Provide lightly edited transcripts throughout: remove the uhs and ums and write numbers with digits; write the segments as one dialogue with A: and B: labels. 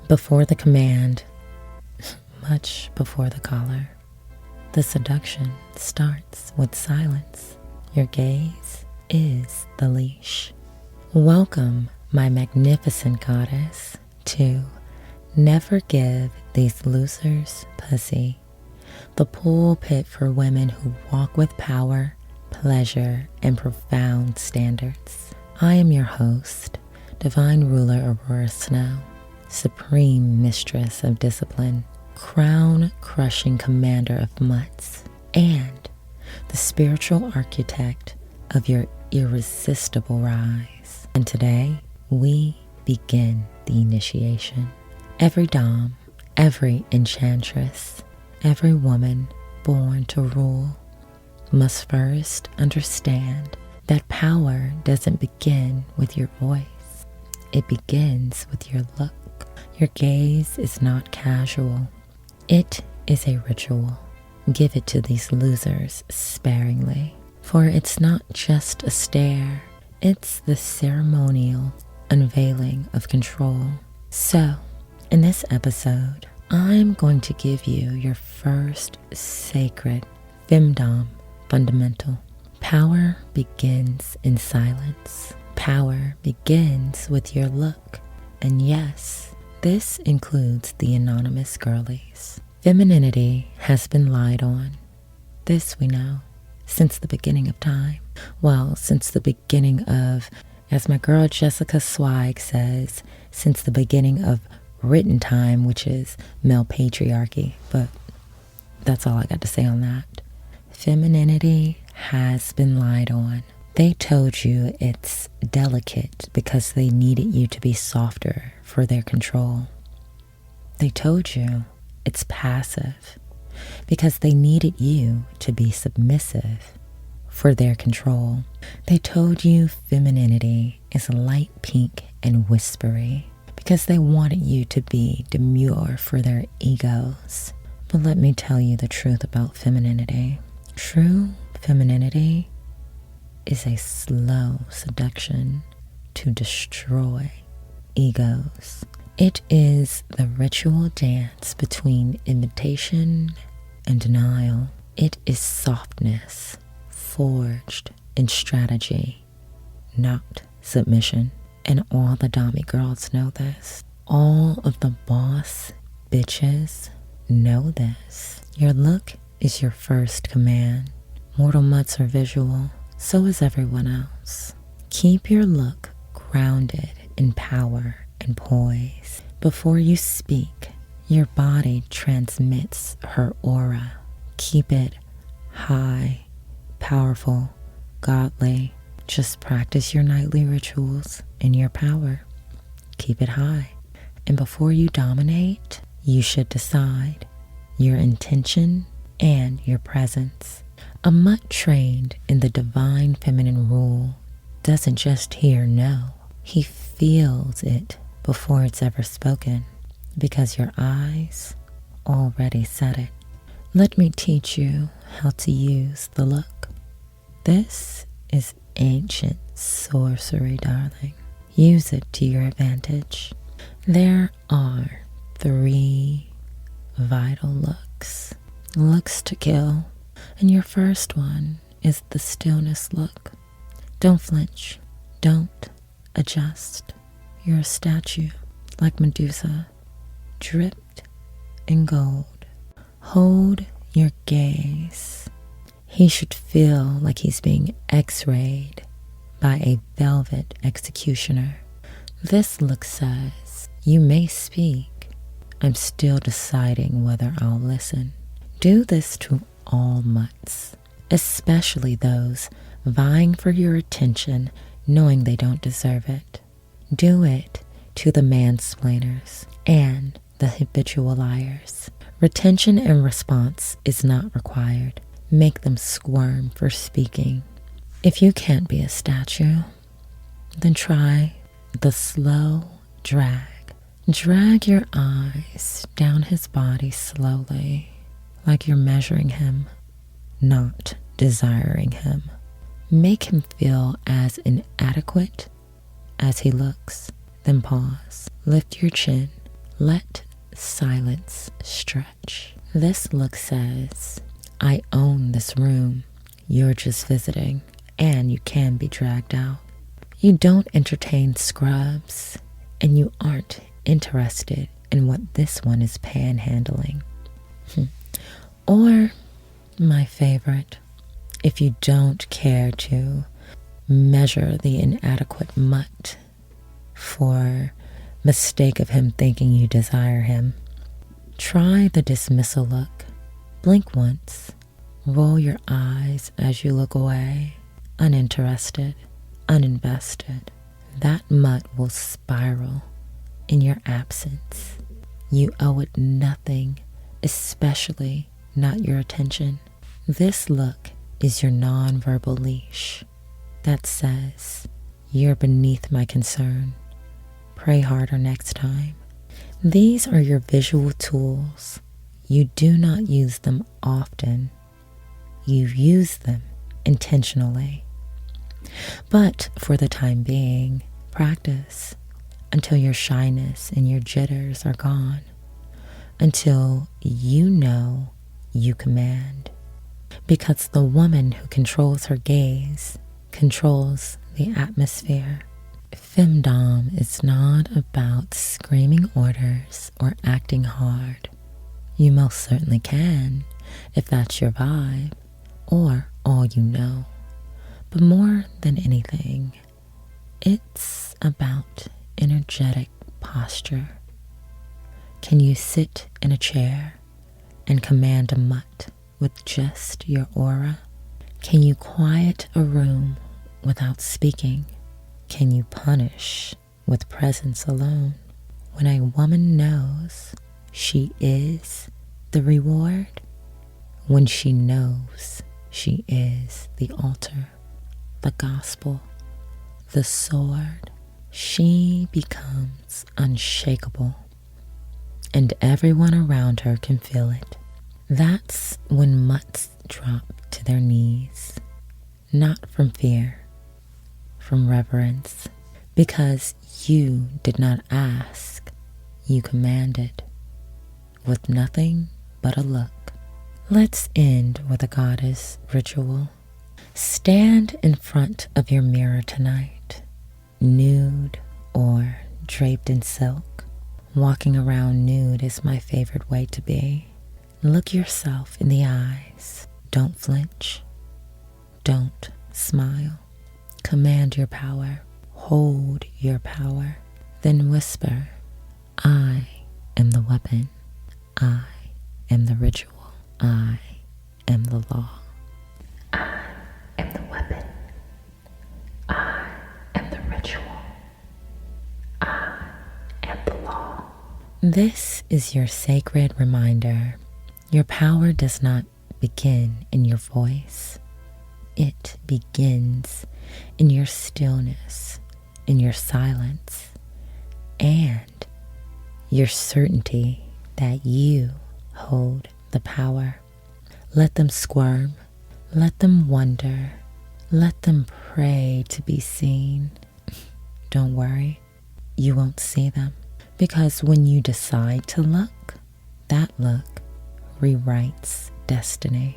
A: Before the command, much before the collar, the seduction starts with silence. Your gaze is the leash. Welcome, my magnificent goddess, to Never Give These Losers Pussy, the pulpit for women who walk with power, pleasure, and profound standards. I am your host, Divine Ruler Ororo Snow, Supreme Mistress of Discipline, crown-crushing commander of mutts, and the spiritual architect of your irresistible rise. And today, we begin the initiation. Every Domme, every enchantress, every woman born to rule must first understand that power doesn't begin with your voice. It begins with your look. Your gaze is not casual. It is a ritual. Give it to these losers sparingly, for it's not just a stare. It's the ceremonial unveiling of control. So, in this episode, I'm going to give you your first sacred Femdom fundamental. Power begins in silence. Power begins with your look. And yes, this includes the anonymous girlies. Femininity has been lied on. This we know since the beginning of time. Well, since the beginning of, as my girl Jessica Swag says, since the beginning of written time, which is male patriarchy. But that's all I got to say on that. Femininity has been lied on. They told you it's delicate because they needed you to be softer for their control. They told you it's passive because they needed you to be submissive for their control. They told you femininity is light pink and whispery because they wanted you to be demure for their egos. But let me tell you the truth about femininity. True femininity is a slow seduction to destroy egos. It is the ritual dance between invitation and denial. It is softness forged in strategy, not submission. And all the Domme girls know this. All of the boss bitches know this. Your look is your first command. Mortal mutts are visual, so is everyone else. Keep your look grounded in power and poise. Before you speak, your body transmits her aura. Keep it high, powerful, godly. Just practice your nightly rituals in your power. Keep it high. And before you dominate, you should decide your intention and your presence. A mutt trained in the divine feminine rule doesn't just hear no. He feels it before it's ever spoken because your eyes already said it. Let me teach you how to use the look. This is ancient sorcery, darling. Use it to your advantage. There are 3 vital looks. Looks to kill. And your first one is the stillness look. Don't flinch. Don't adjust. You're a statue, like Medusa, dripped in gold. Hold your gaze. He should feel like he's being x-rayed by a velvet executioner. This look says, you may speak. I'm still deciding whether I'll listen. Do this to all mutts, especially those vying for your attention knowing they don't deserve it. Do it to the mansplainers and the habitual liars. Retention and response is not required. Make them squirm for speaking. If you can't be a statue, then try the slow drag. Drag your eyes down his body slowly, like you're measuring him, not desiring him. Make him feel as inadequate as he looks. Then pause. Lift your chin Let silence stretch. This look says, I own this room. You're just visiting, and you can be dragged out. You don't entertain scrubs, and you aren't interested in what this one is panhandling. Or, my favorite, if you don't care to measure the inadequate mutt for mistake of him thinking you desire him, try the dismissal look. Blink once, roll your eyes as you look away, uninterested, uninvested. That mutt will spiral in your absence. You owe it nothing, especially not your attention. This look is your nonverbal leash that says, you're beneath my concern. Pray harder next time. These are your visual tools. You do not use them often. You use them intentionally. But for the time being, practice until your shyness and your jitters are gone, until you know you command. Because the woman who controls her gaze controls the atmosphere. Femdom is not about screaming orders or acting hard. You most certainly can, if that's your vibe, or all you know. But more than anything, it's about energetic posture. Can you sit in a chair and command a mutt with just your aura? Can you quiet a room without speaking? Can you punish with presence alone? When a woman knows she is the reward, when she knows she is the altar, the gospel, the sword, she becomes unshakable, and everyone around her can feel it. That's when mutts drop to their knees, not from fear, from reverence, because you did not ask, you commanded, with nothing but a look. Let's end with a goddess ritual. Stand in front of your mirror tonight, nude or draped in silk. Walking around nude is my favorite way to be. Look yourself in the eyes. Don't flinch. Don't smile. Command your power. Hold your power. Then whisper, I am the weapon. I am the ritual. I am the law. I am the weapon. I am the ritual. I am the law. This is your sacred reminder. Your power does not begin in your voice. It begins in your stillness, in your silence, and your certainty that you hold the power. Let them squirm. Let them wonder. Let them pray to be seen. Don't worry, you won't see them. Because when you decide to look, that look rewrites destiny.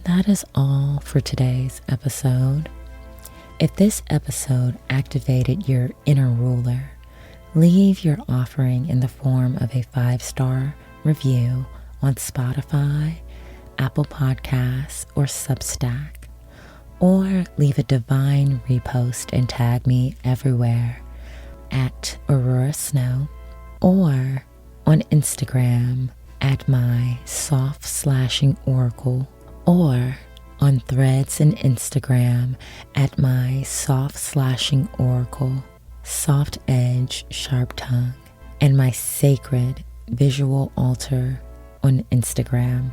A: That is all for today's episode. If this episode activated your inner ruler, leave your offering in the form of a 5-star review on Spotify, Apple Podcasts, or Substack, or leave a divine repost and tag me everywhere at Ororo Snow, or on Instagram at my soft slashing oracle, or on Threads and Instagram at my soft slashing oracle, soft edge, sharp tongue, and my sacred visual altar on Instagram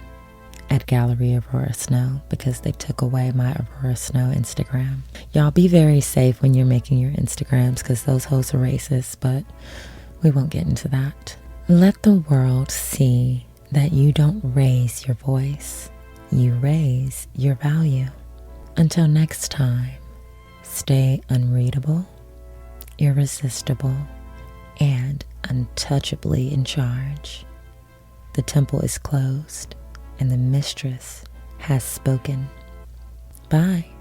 A: at Gallery Aurora Snow, because they took away my Aurora Snow Instagram. Y'all be very safe when you're making your Instagrams, because those hoes are racist, but we won't get into that. Let the world see that you don't raise your voice, you raise your value. Until next time, stay unreadable, irresistible, and untouchably in charge. The temple is closed, and the mistress has spoken. Bye.